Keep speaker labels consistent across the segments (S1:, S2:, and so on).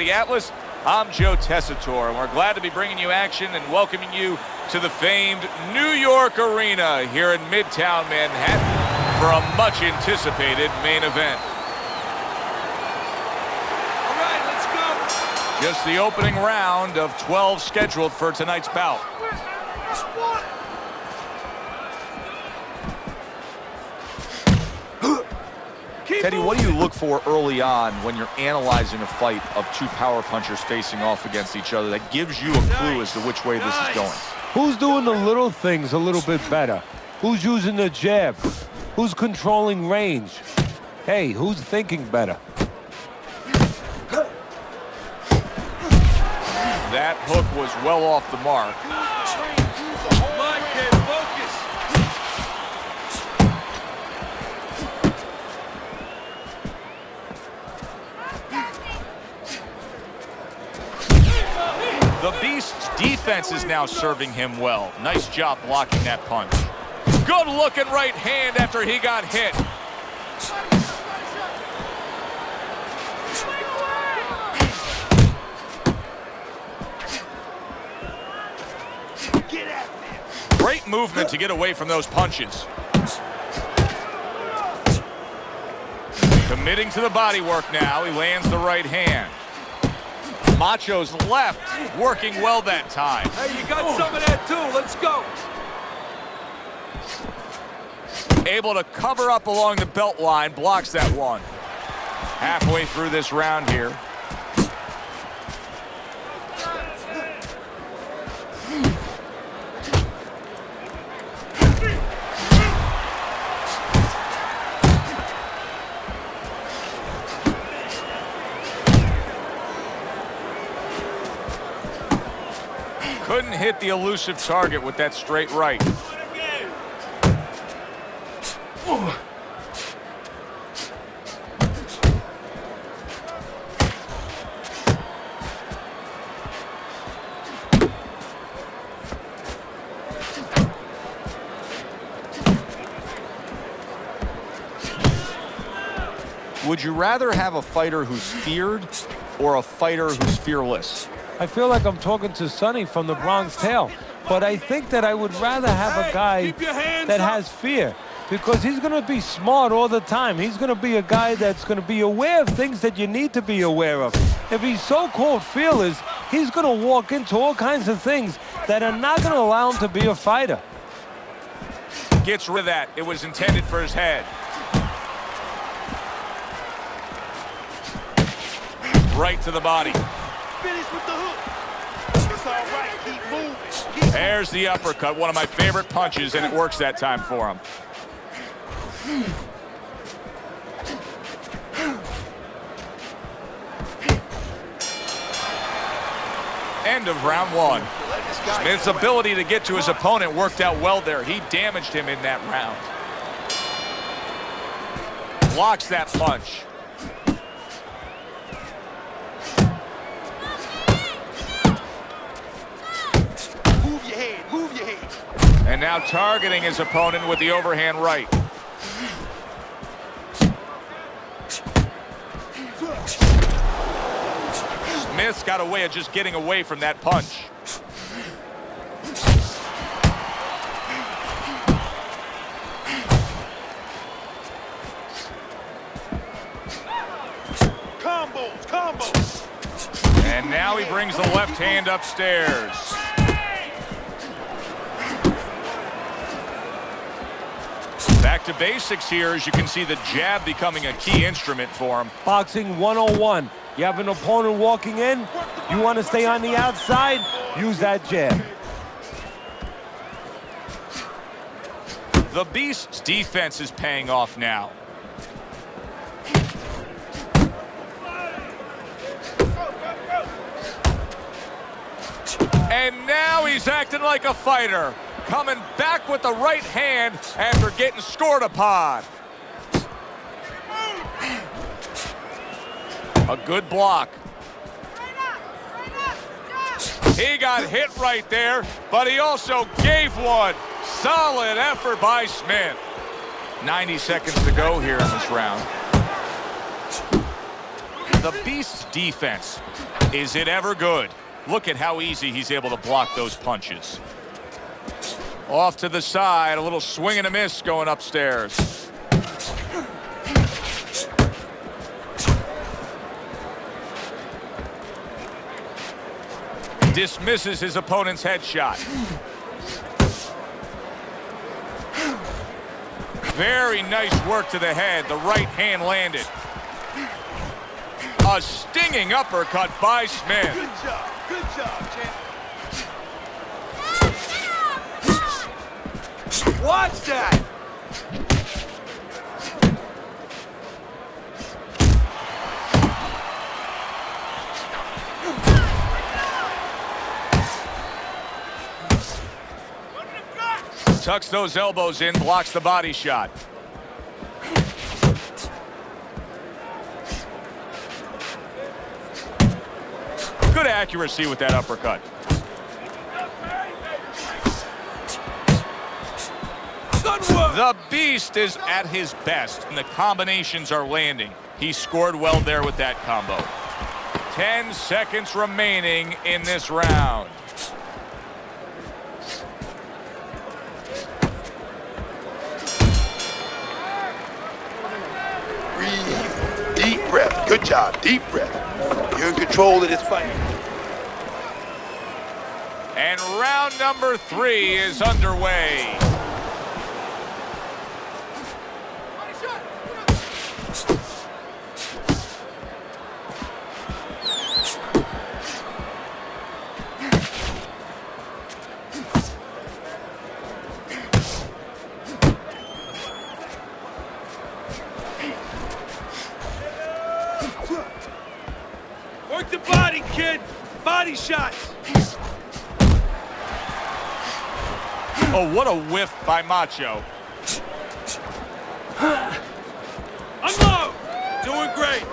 S1: The Atlas, I'm Joe Tessitore, and we're glad to be bringing you action and welcoming you to the famed New York Arena here in Midtown Manhattan for a much-anticipated main event.
S2: All right, let's go.
S1: Just the opening round of 12 scheduled for tonight's bout. Teddy, what do you look for early on when you're analyzing a fight of two power punchers facing off against each other that gives you a clue as to which way this is going?
S3: Who's doing the little things a little bit better? Who's using the jab? Who's controlling range? Hey, who's thinking better?
S1: That hook was well off the mark. The Beast's defense is now serving him well. Nice job blocking that punch. Good looking right hand after he got hit. Great movement to get away from those punches. Committing to the body work now. He lands the right hand. Macho's left, working well that time.
S2: Hey, you got some of that too. Let's go.
S1: Able to cover up along the belt line, blocks that one. Halfway through this round here. Couldn't hit the elusive target with that straight right. Would you rather have a fighter who's feared or a fighter who's fearless?
S3: I feel like I'm talking to Sonny from the Bronx Tale, but I think that I would rather have a guy that has fear, because he's going to be smart all the time. He's going to be a guy that's going to be aware of things that you need to be aware of. If he's so-called fearless, he's going to walk into all kinds of things that are not going to allow him to be a fighter.
S1: Gets rid of that. It was intended for his head. Right to the body.
S2: Finish with the hook. It's all right. Keep moving.
S1: There's the uppercut, one of my favorite punches, and it works that time for him. End of round one. Smith's ability to get to his opponent worked out well there. He damaged him in that round. Blocks that punch. And now targeting his opponent with the overhand right. Smith's got a way of just getting away from that punch.
S2: Combos.
S1: And now he brings the left hand upstairs. Back to basics here, as you can see the jab becoming a key instrument for him.
S3: Boxing 101. You have an opponent walking in, you want to stay on the outside, use that jab.
S1: The Beast's defense is paying off now. And now he's acting like a fighter. Coming back with the right hand after getting scored upon. A good block. He got hit right there, but he also gave one. Solid effort by Smith. 90 seconds to go here in this round. The Beast's defense, is it ever good? Look at how easy he's able to block those punches. Off to the side, a little swing and a miss going upstairs. Dismisses his opponent's headshot. Very nice work to the head. The right hand landed. A stinging uppercut by Smith.
S2: Good job, champ. Watch that.
S1: Tucks those elbows in, blocks the body shot. Good accuracy with that uppercut. The Beast is at his best, and the combinations are landing. He scored well there with that combo. 10 seconds remaining in this round.
S2: Breathe. Deep breath. Good job. Deep breath. You're in control of this fight.
S1: And round number 3 is underway.
S2: Work the body, kid. Body shots.
S1: Oh, what a whiff by Macho.
S2: Unload. Doing great.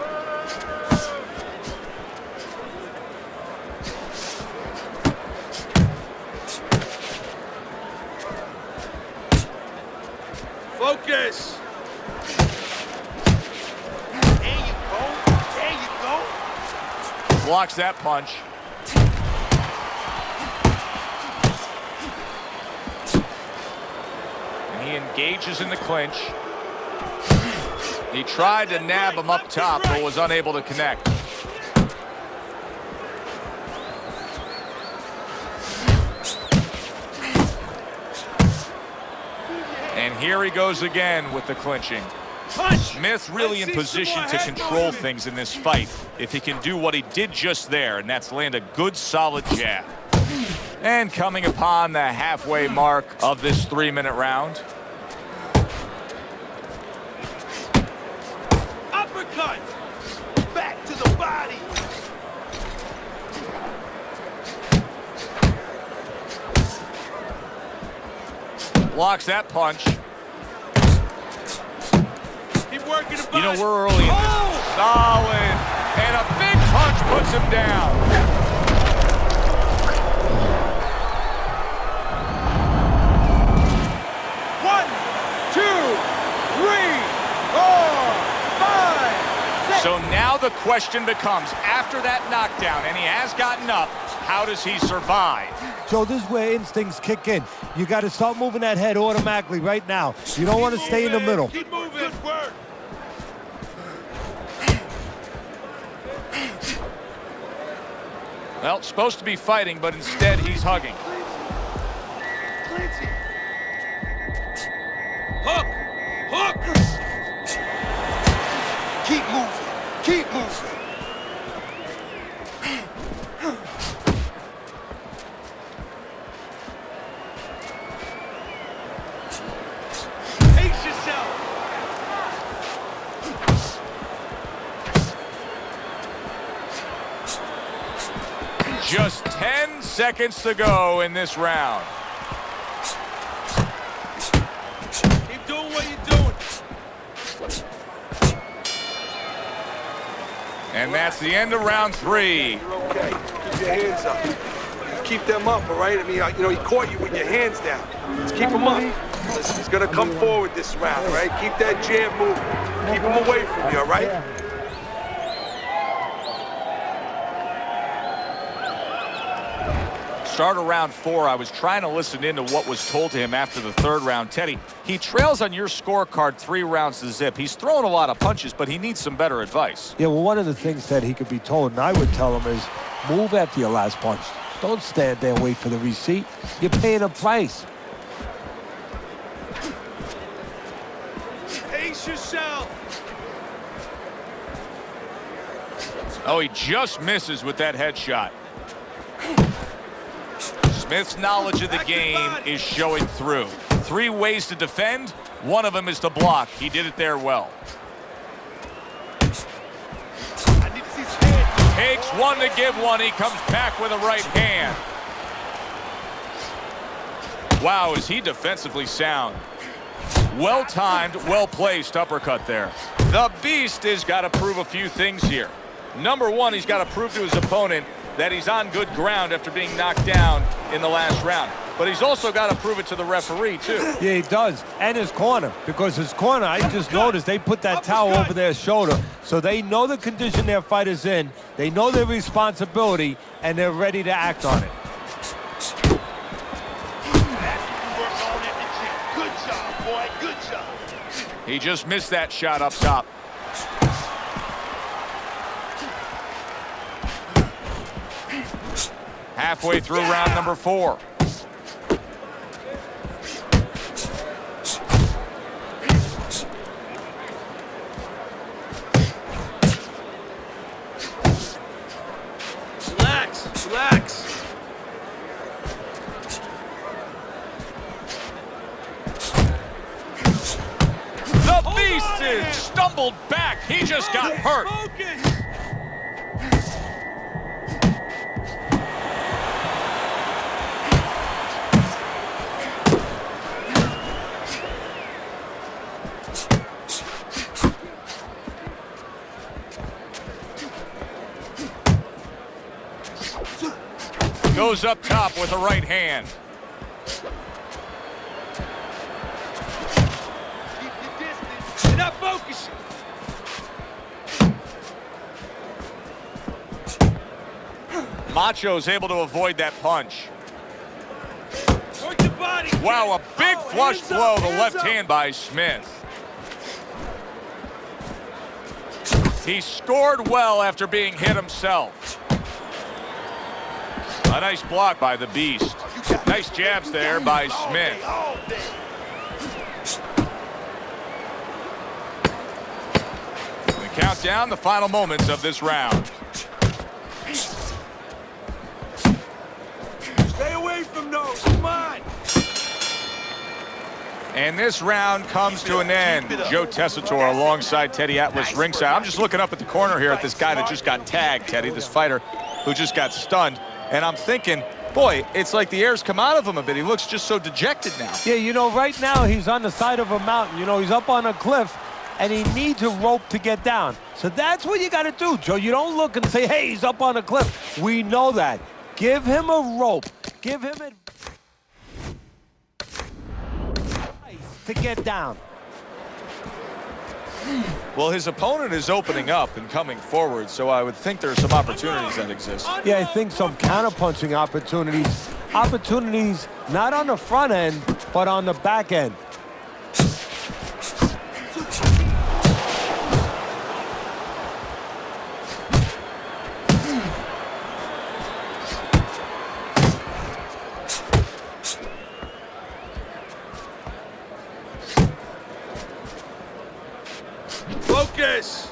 S2: Focus. There you go. There you go.
S1: Blocks that punch. And he engages in the clinch. He tried to nab him up top, but was unable to connect. And here he goes again with the clinching. Smith really in position to control things in this fight if he can do what he did just there, and that's land a good solid jab. And coming upon the halfway mark of this 3-minute round.
S2: Uppercut. Back to the body.
S1: Blocks that punch.
S2: Working the
S1: You know, we're early in this. Solid. And a big punch puts him down.
S2: One, two, three, four, five, six.
S1: So now the question becomes, after that knockdown, and he has gotten up, how does he survive?
S3: Joe, this is where instincts kick in. You got to start moving that head automatically right now. You don't want to stay in the middle.
S2: Keep moving. Good work.
S1: Well, supposed to be fighting, but instead he's hugging.
S2: Hook! Hook! Keep moving. Keep moving. Pace yourself.
S1: Just 10 seconds to go in this round.
S2: Keep doing what you're doing.
S1: And that's the end of round 3.
S2: You're okay. Keep your hands up. Keep them up, all right? I mean, you know, he caught you with your hands down. Let's keep him up. Listen, he's gonna come forward this round, all right? Keep that jab moving. Keep him away from you, all right?
S1: start of round 4, I was trying to listen in to what was told to him after the 3rd round. Teddy, he trails on your scorecard 3 rounds to zip. He's throwing a lot of punches, but he needs some better advice.
S3: Yeah, well, one of the things that he could be told, and I would tell him, is move after your last punch. Don't stand there and wait for the receipt. You're paying a price.
S2: Pace yourself.
S1: Oh, he just misses with that headshot. Smith's knowledge of the game is showing through. 3 ways to defend. One of them is to block. He did it there well. Takes one to give one. He comes back with a right hand. Wow, is he defensively sound. Well-timed, well-placed uppercut there. The Beast has got to prove a few things here. Number 1, he's got to prove to his opponent that he's on good ground after being knocked down in the last round. But he's also got to prove it to the referee, too.
S3: Yeah, he does. And his corner. Because his corner, I just noticed, they put that towel over their shoulder. So they know the condition their fighter's in. They know their responsibility, and they're ready to act on it.
S2: Good job, boy. Good job.
S1: He just missed that shot up top. Halfway through round number 4.
S2: Relax.
S1: The Beast is stumbled back. He just got hurt. Goes up top with a right hand.
S2: Keep your distance. You're not focusing.
S1: Macho's able to avoid that punch.
S2: Work your body.
S1: Wow, a big flush blow, the left hand by Smith. He scored well after being hit himself. A nice block by the Beast. Nice jabs there by Smith. We count down the final moments of this round.
S2: Stay away from those. Come on.
S1: And this round comes to an end. Joe Tessitore alongside Teddy Atlas ringside. I'm just looking up at the corner here at this guy that just got tagged, Teddy, this fighter who just got stunned. And I'm thinking, boy, it's like the air's come out of him a bit. He looks just so dejected now.
S3: Yeah, you know, right now he's on the side of a mountain. You know, he's up on a cliff, and he needs a rope to get down. So that's what you got to do, Joe. You don't look and say, hey, he's up on a cliff. We know that. Give him a rope. Give him advice to get down.
S1: Well, his opponent is opening up and coming forward, so I would think there are some opportunities that exist.
S3: Yeah, I think some counterpunching opportunities. Opportunities not on the front end, but on the back end.
S2: Focus.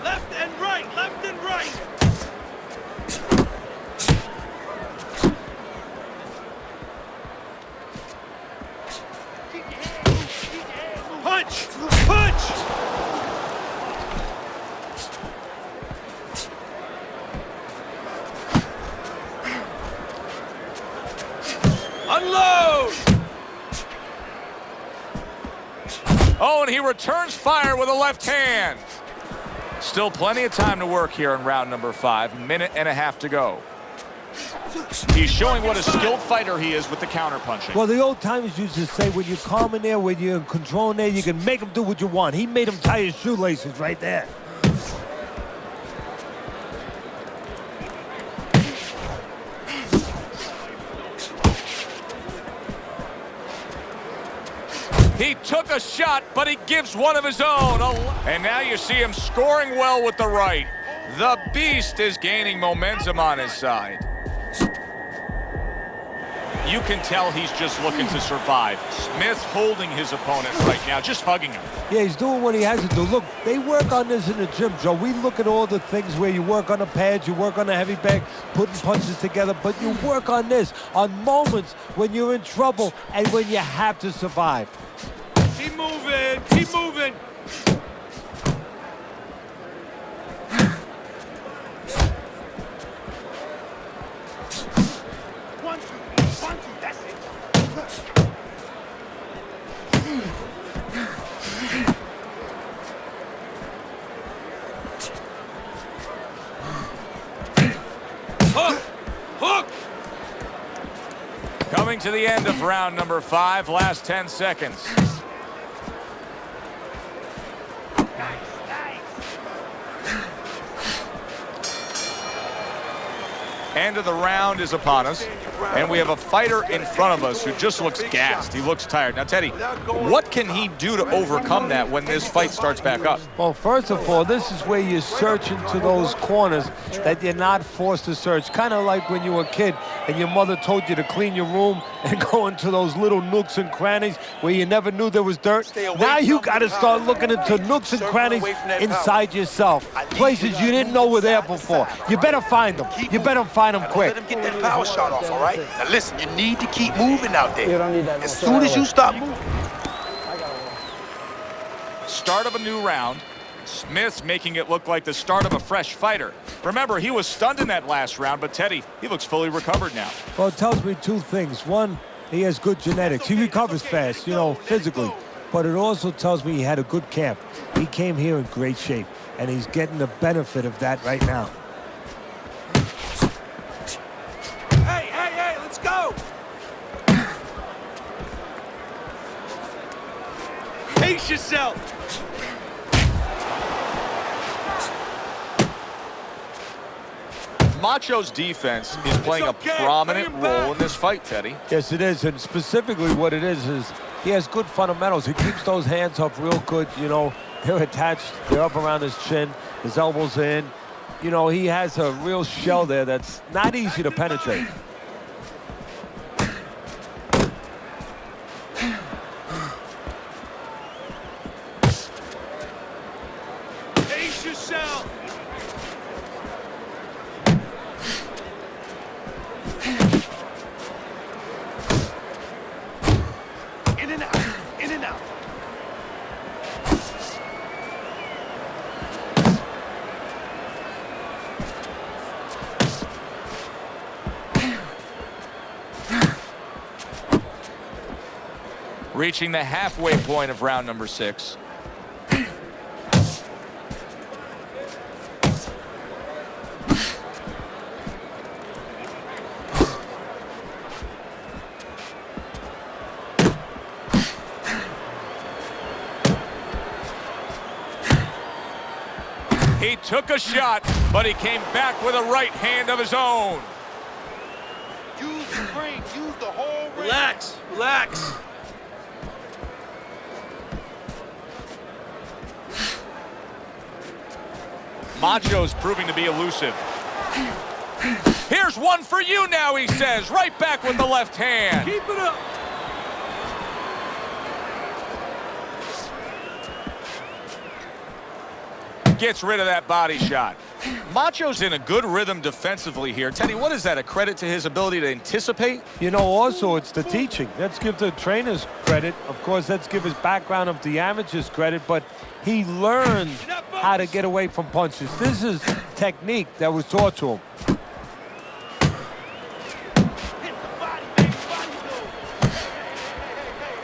S2: Left and right, left and right. Punch! Punch! Unload!
S1: Oh, and he returns fire with a left hand. Still plenty of time to work here in round number 5. Minute and a half to go. He's showing what a skilled fighter he is with the counter-punching.
S3: Well, the old timers used to say, when you're calm in there, when you're in control in there, you can make him do what you want. He made him tie his shoelaces right there.
S1: He took a shot, but he gives one of his own. And now you see him scoring well with the right. The Beast is gaining momentum on his side. You can tell he's just looking to survive. Smith's holding his opponent right now, just hugging him.
S3: Yeah, he's doing what he has to do. Look, they work on this in the gym, Joe. We look at all the things where you work on the pads, you work on the heavy bag, putting punches together, but you work on this on moments when you're in trouble and when you have to survive.
S2: Keep moving, keep moving. One, two, that's it. Hook! Hook!
S1: Coming to the end of round number 5, last 10 seconds. End of the round is upon us, and we have a fighter in front of us who just looks gassed. He looks tired. Now, Teddy, what can he do to overcome that when this fight starts back up?
S3: Well, first of all, this is where you search into those corners that you're not forced to search. Kind of like when you were a kid and your mother told you to clean your room and go into those little nooks and crannies where you never knew there was dirt. Now you got to start looking into nooks and crannies inside yourself, places you didn't know were there before. You better find them. You better find them quick.
S2: Let him get that power shot off, all right? Now listen, you need to keep moving out there.
S4: You don't need that.
S2: As soon as you stop moving.
S1: Start of a new round. Smith's making it look like the start of a fresh fighter. Remember, he was stunned in that last round, but Teddy, he looks fully recovered now.
S3: Well, it tells me two things. One, he has good genetics. He recovers fast, you know, physically. But it also tells me he had a good camp. He came here in great shape, and he's getting the benefit of that right now.
S2: Hey, let's go! Pace yourself!
S1: Macho's defense is playing a prominent role in this fight, Teddy.
S3: Yes, it is, and specifically what it is he has good fundamentals. He keeps those hands up real good, you know. They're attached, they're up around his chin, his elbows in. You know, he has a real shell there that's not easy to penetrate.
S2: Pace yourself! In and out, in and out.
S1: Reaching the halfway point of round number 6. He took a shot, but he came back with a right hand of his own.
S2: Use the ring, use the whole ring. Relax, relax.
S1: Macho's proving to be elusive. Here's one for you now, he says, right back with the left hand.
S2: Keep it up.
S1: Gets rid of that body shot. Macho's in a good rhythm defensively here. Teddy, what is that, a credit to his ability to anticipate?
S3: You know, also, it's the teaching. Let's give the trainers credit. Of course, let's give his background of the amateurs credit, but he learned how to get away from punches. This is technique that was taught to him.
S2: Hit the body, baby, body go.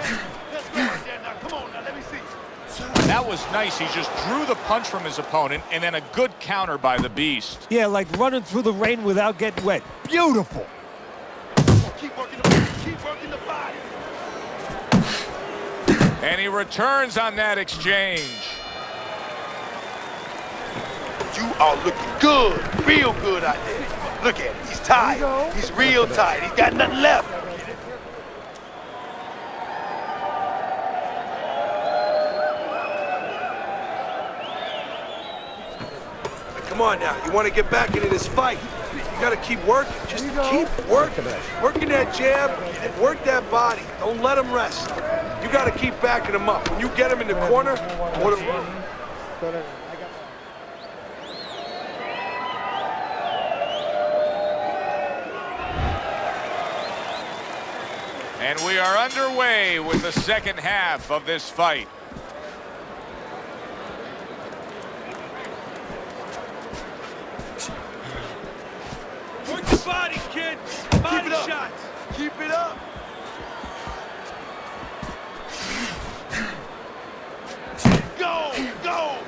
S2: Hey. Let's go right there now. Come on, now, let me see.
S1: That was nice. He just drew the punch from his opponent, and then a good counter by the Beast.
S3: Yeah, like running through the rain without getting wet. Beautiful.
S2: Keep working the body.
S1: And he returns on that exchange.
S2: You are looking good, real good out there. Look at him, he's tired. He's real tired. He's got nothing left. Come on now, you want to get back into this fight. You got to keep working. Just keep working. Working that jab and work that body. Don't let him rest. You got to keep backing him up. When you get him in the corner, what him.
S1: And we are underway with the second half of this fight.
S2: Work the body, kid. Body shots. Keep it up. Go, go.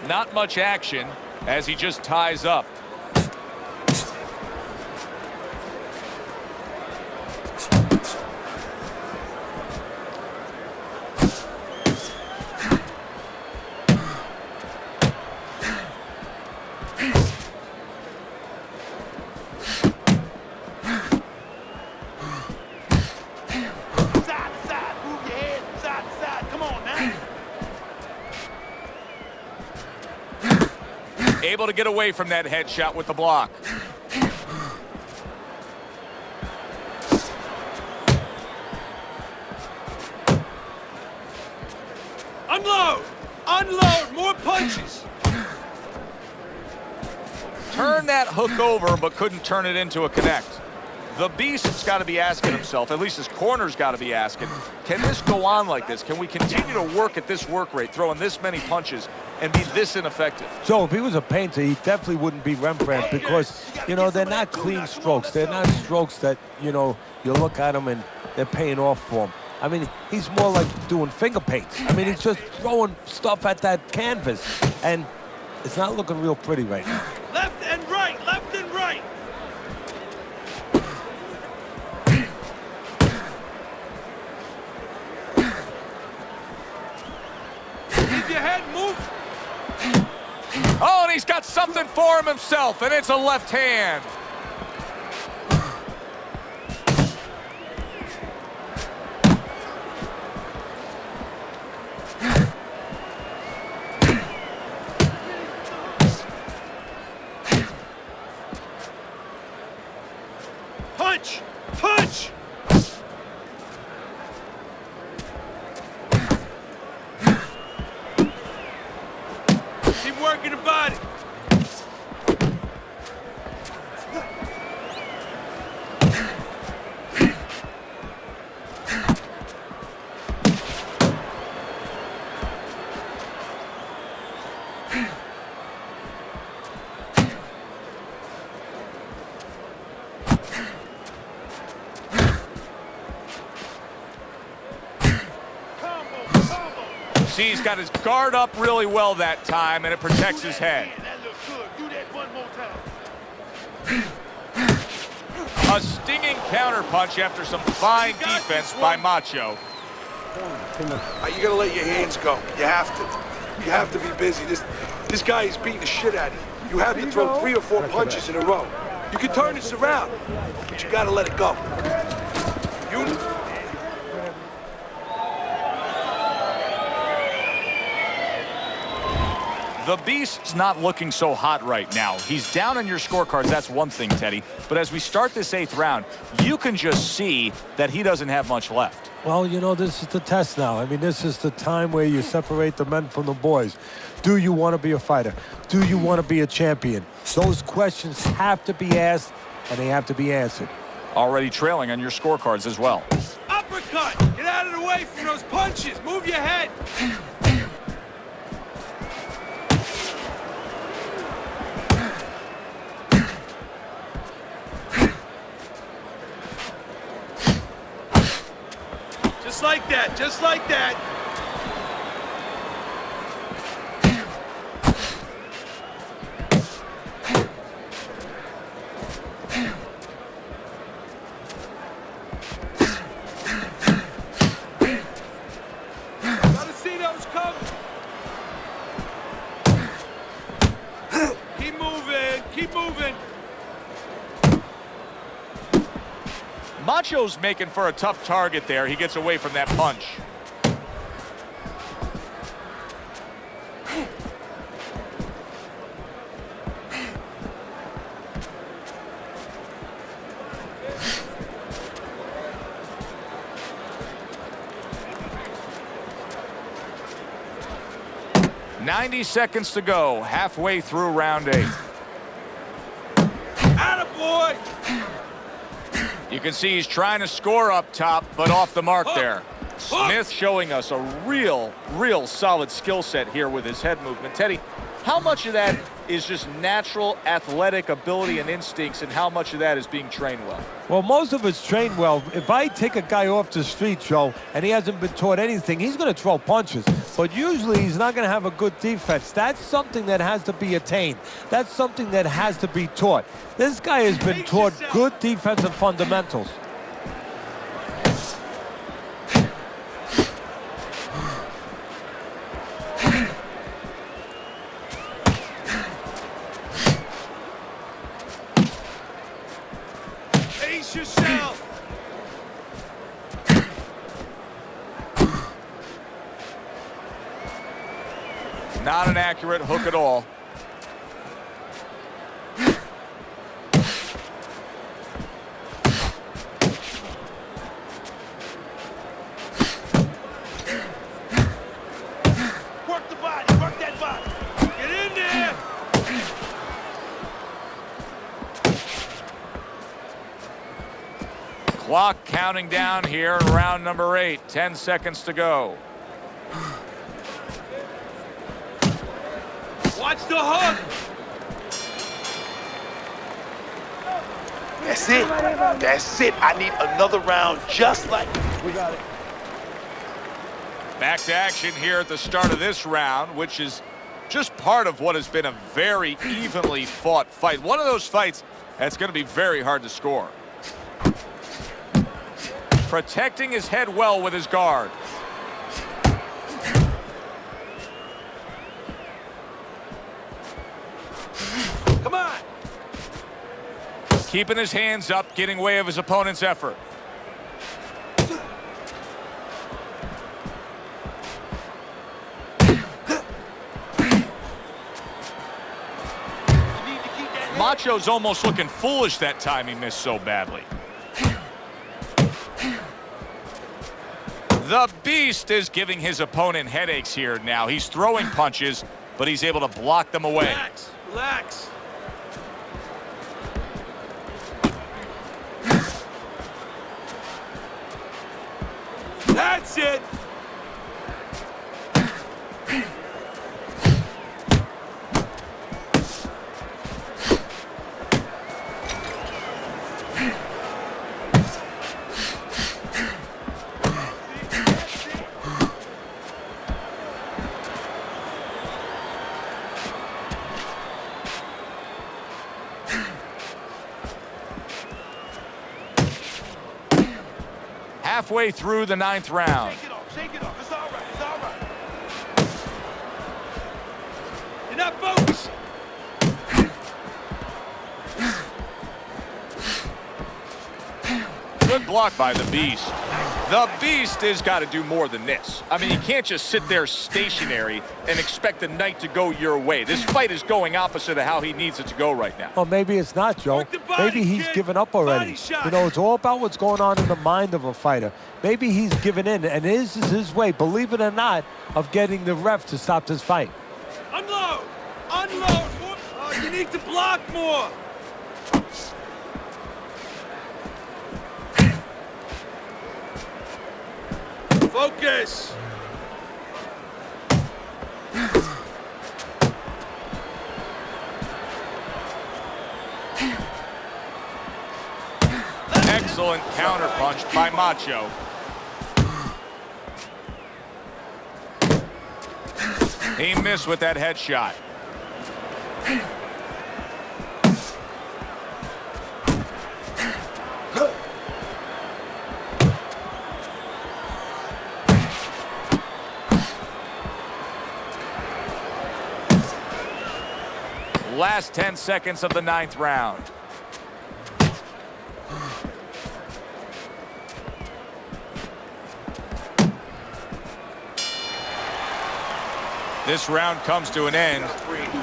S1: Not much action as he just ties up. Able to get away from that headshot with the block.
S2: Unload! Unload! More punches!
S1: Turn that hook over, but couldn't turn it into a connect. The Beast's got to be asking himself, at least his corner's got to be asking, can this go on like this? Can we continue to work at this work rate, throwing this many punches, and be this ineffective?
S3: So if he was a painter, he definitely wouldn't be Rembrandt because, you know, they're not clean strokes. They're not strokes that, you know, you look at them and they're paying off for him. I mean, he's more like doing finger paints. I mean, he's just throwing stuff at that canvas, and it's not looking real pretty right now.
S2: Left and right, left and right. Keep your head moving.
S1: Oh, and he's got something for him himself, and it's a left hand.
S2: Punch! Punch! Keep working the body.
S1: See, he's got his guard up really well that time, and it protects his head.
S2: That looked good. Do that one more time.
S1: A stinging counterpunch after some fine defense by Macho.
S2: You gotta let your hands go. You have to. You have to be busy. This guy is beating the shit out of you. You have to throw 3 or 4 punches in a row. You can turn this around, but you gotta let it go.
S1: The Beast's not looking so hot right now. He's down on your scorecards, that's one thing, Teddy. But as we start this 8th round, you can just see that he doesn't have much left.
S3: Well, you know, this is the test now. I mean, this is the time where you separate the men from the boys. Do you want to be a fighter? Do you want to be a champion? Those questions have to be asked, and they have to be answered.
S1: Already trailing on your scorecards as well.
S2: Uppercut! Get out of the way from those punches! Move your head! Just like that, just like that.
S1: Macho's making for a tough target there. He gets away from that punch. "90 seconds to go, halfway through round 8.
S2: Attaboy!
S1: You can see he's trying to score up top, but off the mark there. Smith showing us a real solid skill set here with his head movement. Teddy, how much of that is just natural athletic ability and instincts, and how much of that is being trained well?
S3: Well, most of it's trained well. If I take a guy off the street, Joe, and he hasn't been taught anything, he's going to throw punches. But usually he's not going to have a good defense. That's something that has to be attained. That's something that has to be taught. This guy has been taught good defensive fundamentals.
S2: Pace yourself.
S1: Not an accurate hook at all.
S2: Work the body, work that body. Get in there.
S1: Clock counting down here in round number 8. 10 seconds to go.
S2: Watch the hook. That's it. That's it. I need another round just like. We got it.
S1: Back to action here at the start of this round, which is just part of what has been a very evenly fought fight. One of those fights that's going to be very hard to score. Protecting his head well with his guard.
S2: Come on.
S1: Keeping his hands up, getting way of his opponent's effort. Macho's almost looking foolish that time he missed so badly. The Beast is giving his opponent headaches here now. He's throwing punches, but he's able to block them away.
S2: Relax. Relax. That's it.
S1: Halfway through the 9th round.
S2: Shake it off. Shake it off. It's all right. It's all right. You're not focused.
S1: Good block by the Beast. The Beast has got to do more than this. I mean, you can't just sit there stationary and expect the night to go your way. This fight is going opposite of how he needs it to go right now.
S3: Well, maybe it's not, Joe. Maybe he's given up already. You know, it's all about what's going on in the mind of a fighter. Maybe he's given in, and this is his way, believe it or not, of getting the ref to stop this fight.
S2: Unload. Unload. Oh, you need to block more. Focus.
S1: Excellent counterpunch by Macho. He missed with that headshot. Last 10 seconds of the 9th round. This round comes to an end.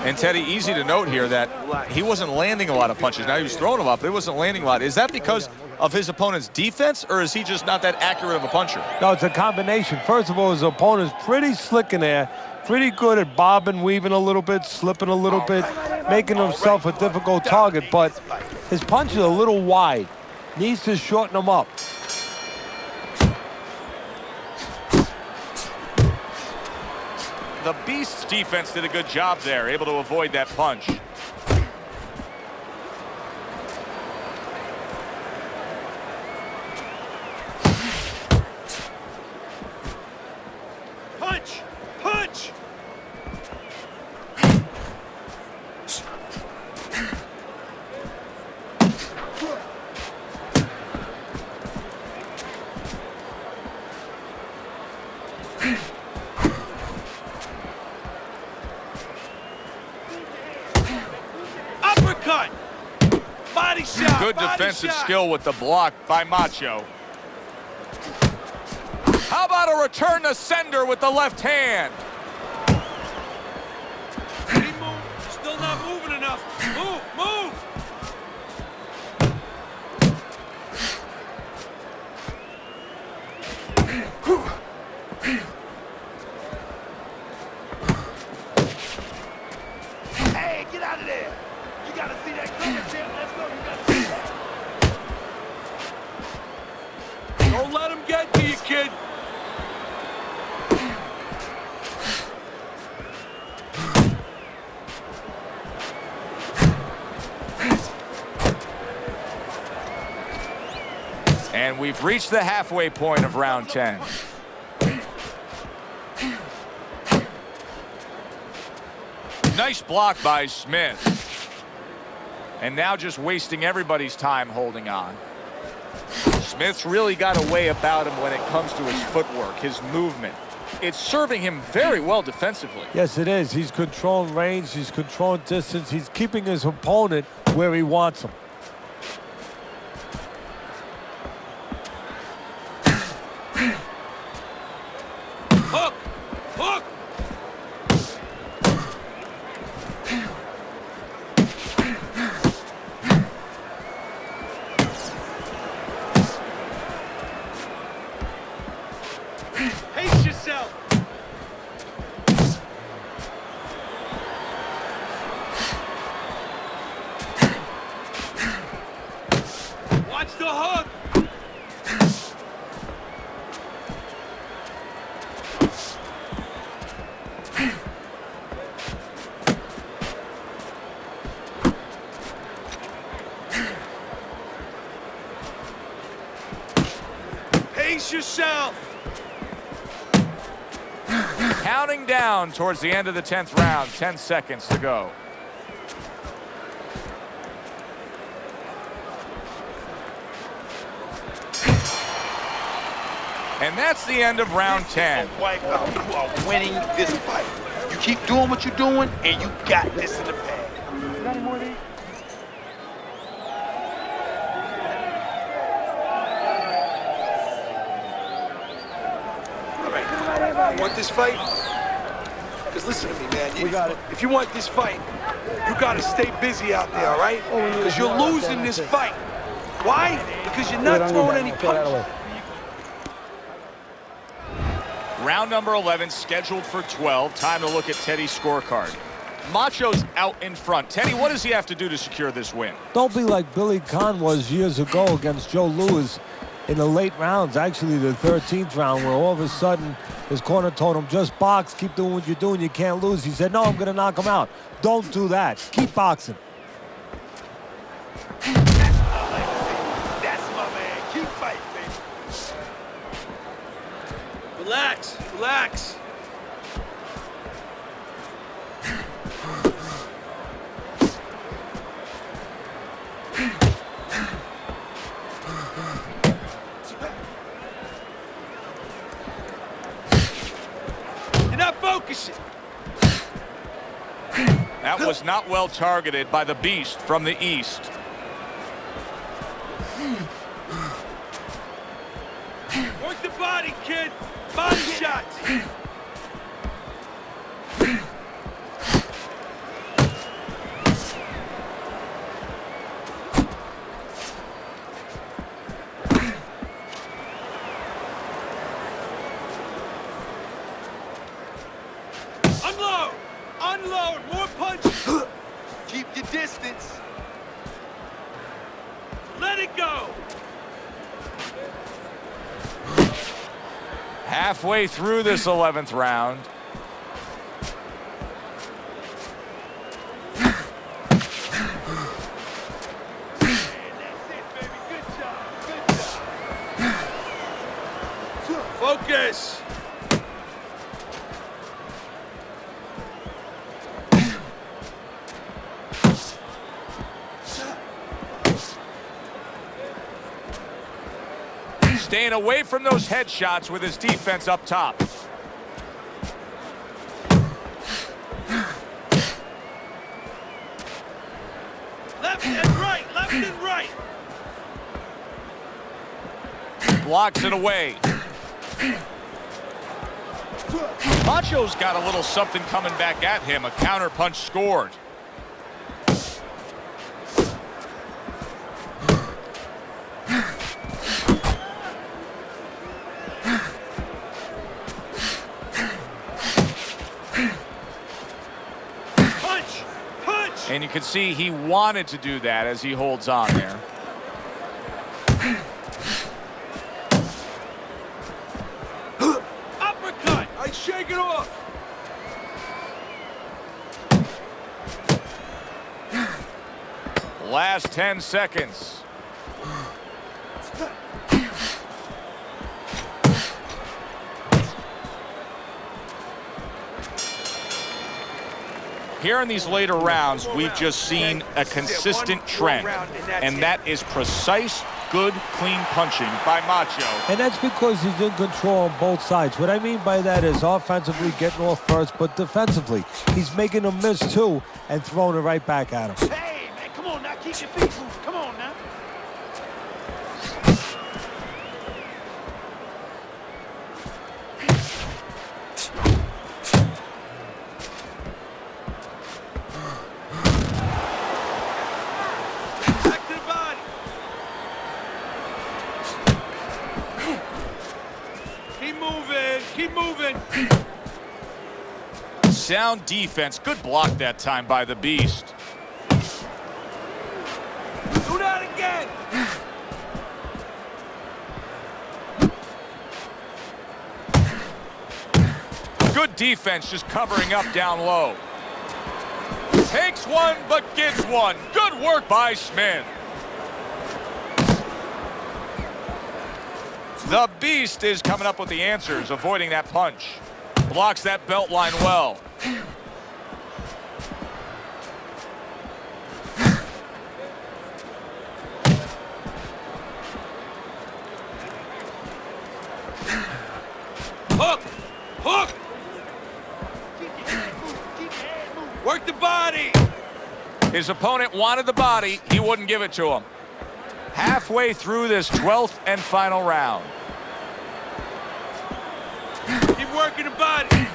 S1: And Teddy, easy to note here that he wasn't landing a lot of punches. Now he was throwing them up, but he wasn't landing a lot. Is that because of his opponent's defense, or is he just not that accurate of a puncher?
S3: No, it's a combination. First of all, his opponent's pretty slick in there, pretty good at bobbing, weaving a little bit, slipping a little bit, making himself a difficult target, but his punch is a little wide. Needs to shorten them up.
S1: The Beast's defense did a good job there, able to avoid that punch.
S2: Punch! Punch! Uppercut! Body shot!
S1: Good defensive skill with the block by Macho. How about a return to sender with the left hand?
S2: He moved. Still not moving enough. Move, move! Hey, get out of there! You gotta see that coming, champ. Let's go. You gotta see that. Don't let him get to you, kid.
S1: And we've reached the halfway point of round 10. Nice block by Smith. And now just wasting everybody's time holding on. Smith's really got a way about him when it comes to his footwork, his movement. It's serving him very well defensively.
S3: Yes, it is. He's controlling range. He's controlling distance. He's keeping his opponent where he wants him.
S2: Hook! Hook! Pace yourself! Watch the hook! Pace yourself!
S1: Counting down towards the end of the 10th round, 10 seconds to go. And that's the end of round 10.
S4: You are winning this fight. You keep doing what you're doing, and you got this in the bag.
S2: All right. You want this fight? Because listen to me, man. We got it. If you want this fight, you got to stay busy out there, all right? Because you're losing this fight. Why? Because you're not throwing any punches.
S1: Round number 11 scheduled for 12. Time to look at Teddy's scorecard. Macho's out in front. Teddy, what does he have to do to secure this win?
S3: Don't be like Billy Conn was years ago against Joe Louis in the late rounds, actually the 13th round, where all of a sudden his corner told him, just box, keep doing what you're doing, you can't lose. He said, no, I'm going to knock him out. Don't do that. Keep boxing.
S4: That's my man. Keep fighting, baby.
S2: Relax, relax. You're not focusing.
S1: That was not well targeted by the Beast from the East.
S2: Work the body, kid. Body shots.
S4: distance.
S2: Let it go.
S1: Halfway through this 11th round.
S2: Focus.
S1: Staying away from those headshots with his defense up top.
S2: Left and right, left and right.
S1: Blocks it away. Macho's got a little something coming back at him. A counter punch scored.
S2: Punch, punch.
S1: And you can see he wanted to do that as he holds on there.
S2: Uppercut. I shake it off.
S1: Last 10 seconds. Here in these later rounds, we've just seen a consistent trend, and that is precise, good, clean punching by Macho.
S3: And that's because he's in control on both sides. What I mean by that is offensively getting off first, but defensively, he's making a miss too and throwing it right back at him.
S4: Hey, man, come on now. Keep your feet moving. Come on now.
S2: Back to the body. Keep moving, keep moving.
S1: Sound defense. Good block that time by the Beast.
S2: Do that again.
S1: Good defense just covering up down low. Takes one, but gets one. Good work by Smith. The Beast is coming up with the answers, avoiding that punch. Blocks that belt line well.
S2: Hook, hook.
S4: Keep your head moving. Keep your head moving.
S2: Work the body.
S1: His opponent wanted the body. He wouldn't give it to him. Halfway through this 12th and final round.
S2: Keep working the body.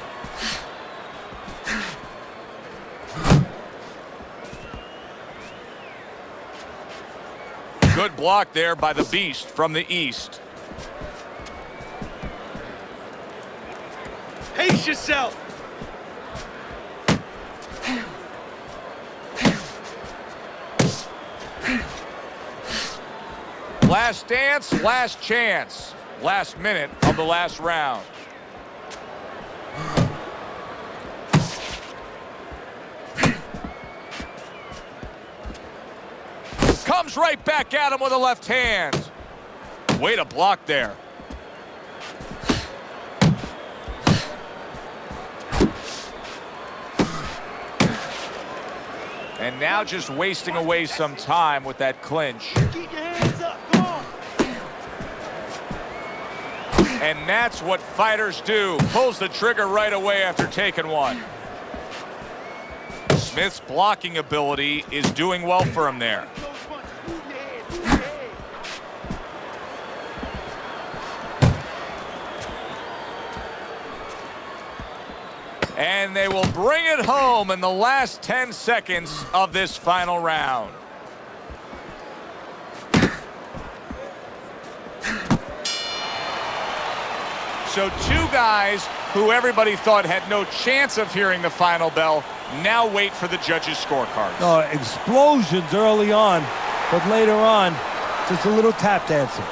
S1: Good block there by the Beast from the East.
S2: Pace yourself.
S1: Last dance, last chance. Last minute of the last round. Comes right back at him with a left hand. Way to block there. And now just wasting away some time with that clinch.
S4: Keep your hands up. Come on.
S1: And that's what fighters do. Pulls the trigger right away after taking one. Smith's blocking ability is doing well for him there.
S4: Those punches. Move your head. Move your head.
S1: And they will bring it home in the last 10 seconds of this final round. So two guys who everybody thought had no chance of hearing the final bell, now wait for the judges' scorecards.
S3: No, explosions early on, but later on, just a little tap dancing.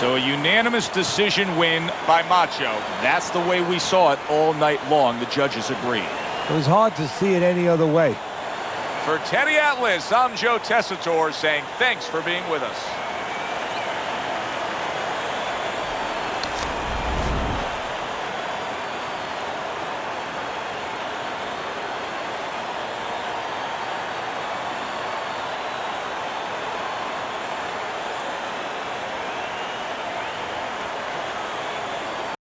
S1: So a unanimous decision win by Macho. That's the way we saw it all night long. The judges agreed.
S3: It was hard to see it any other way.
S1: For Teddy Atlas, I'm Joe Tessitore saying thanks for being with us.